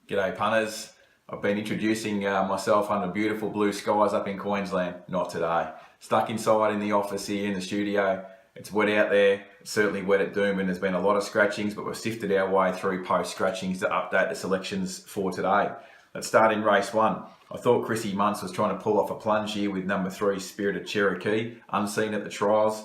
G'day punters. I've been introducing myself under beautiful blue skies up in Queensland. Not today. Stuck inside in the office here in the studio. It's wet out there. It's certainly wet at Doomben. There's been a lot of scratchings, but we've sifted our way through post scratchings to update the selections for today. Let's start in race 1. I thought Chrissy Muntz was trying to pull off a plunge here with number 3 Spirited Cherokee, unseen at the trials.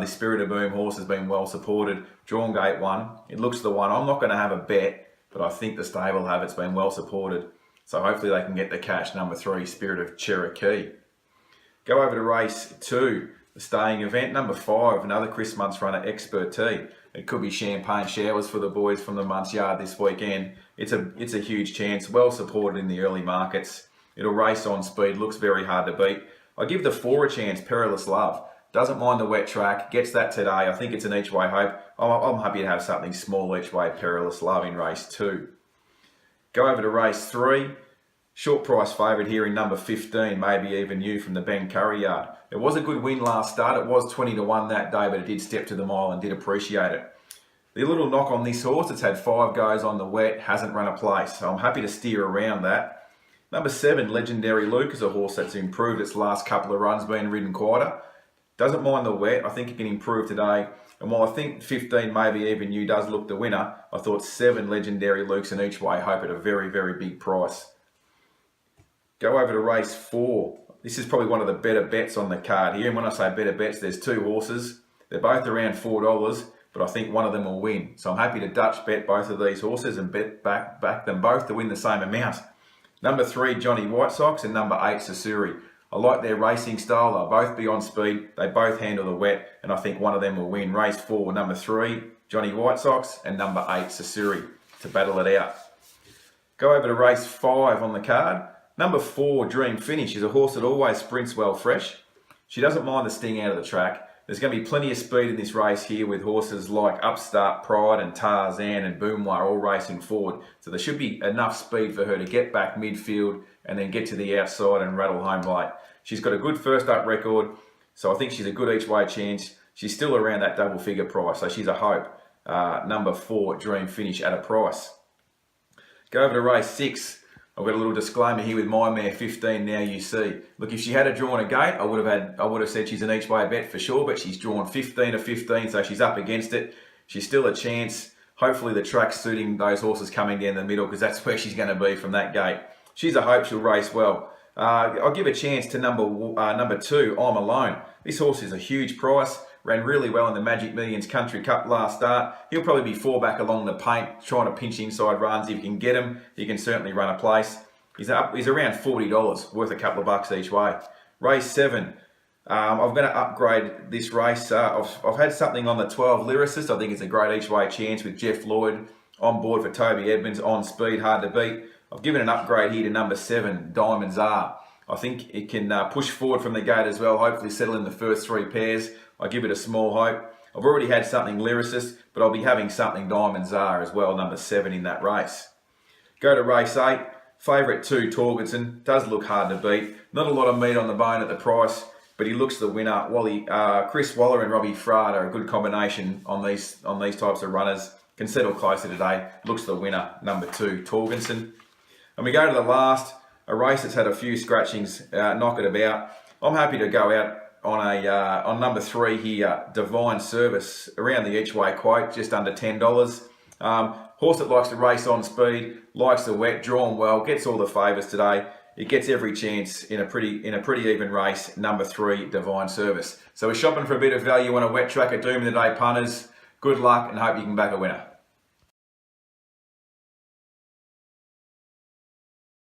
This Spirit of Boom horse has been well supported. Drawn gate 1. It looks the one. I'm not going to have a bet, but I think the stable have. It's been well supported. So hopefully they can get the cash. Number 3, Spirit of Cherokee. Go over to race 2, the staying event. Number 5, another Chris Muntz runner, Expert T. It could be champagne showers for the boys from the Muntz Yard this weekend. It's a huge chance, well supported in the early markets. It'll race on speed, looks very hard to beat. I give the 4 a chance, Perilous Love. Doesn't mind the wet track, gets that today. I think it's an each way hope. I'm happy to have something small each way, Perilous Love in race 2. Go over to race 3. Short price favourite here in number 15, Maybe Even You from the Ben Curry Yard. It was a good win last start. It was 20-1 that day, but it did step to the mile and did appreciate it. The little knock on this horse, it's had 5 goes on the wet, hasn't run a place, so I'm happy to steer around that. Number 7, Legendary Luke, is a horse that's improved its last couple of runs, been ridden quieter. Doesn't mind the wet. I think it can improve today. And while I think 15, Maybe Even You does look the winner, I thought 7 Legendary Lukes in each way hope at a very, very big price. Go over to race 4. This is probably one of the better bets on the card here. And when I say better bets, there's 2 horses. They're both around $4, but I think one of them will win. So I'm happy to Dutch bet both of these horses and bet back them both to win the same amount. Number 3, Johnny White Sox, and number 8, Sasuri. I like their racing style. They'll both be on speed. They both handle the wet, and I think one of them will win. Race 4, number 3, Johnny White Sox, and number 8, Sasuri, to battle it out. Go over to race 5 on the card. Number 4, Dream Finish, is a horse that always sprints well fresh. She doesn't mind the sting out of the track. There's going to be plenty of speed in this race here with horses like Upstart, Pride and Tarzan and Boomwar all racing forward. So there should be enough speed for her to get back midfield and then get to the outside and rattle home late. She's got a good first up record, so I think she's a good each way chance. She's still around that double figure price, so she's a hope. Number 4, Dream Finish at a price. Go over to race 6. I've got a little disclaimer here with my mare 15 Now You See. Look, if she had drawn a gate, I would have said she's an each way bet for sure, but she's drawn 15 to 15, so she's up against it. She's still a chance. Hopefully the track's suiting those horses coming down the middle, because that's where she's going to be from that gate. She's a hope she'll race well. I'll give a chance to number 2, I'm Alone. This horse is a huge price. Ran really well in the Magic Millions Country Cup last start. He'll probably be 4 back along the paint, trying to pinch inside runs. If you can get him, he can certainly run a place. He's around $40, worth a couple of bucks each way. Race 7. I'm going to upgrade this race. I've had something on the 12 Lyricist. I think it's a great each way chance with Jeff Lloyd on board for Toby Edmonds, on speed, hard to beat. I've given an upgrade here to number 7, Diamonds Are. I think it can push forward from the gate as well, hopefully settle in the first 3 pairs. I give it a small hope. I've already had something Lyricist, but I'll be having something Diamonds Are as well, number 7 in that race. Go to race 8. Favourite 2, Torgerson. Does look hard to beat. Not a lot of meat on the bone at the price, but he looks the winner. Chris Waller and Robbie Fraud are a good combination on these types of runners. Can settle closer today. Looks the winner, number 2, Torgerson. And we go to the last, a race that's had a few scratchings, knock it about. I'm happy to go out on number 3 here, Divine Service, around the each way quote, just under $10. Horse that likes to race on speed, likes the wet, drawn well, gets all the favours today. It gets every chance in a pretty even race, number 3, Divine Service. So we're shopping for a bit of value on a wet track at Doomben today, punters. Good luck and hope you can back a winner.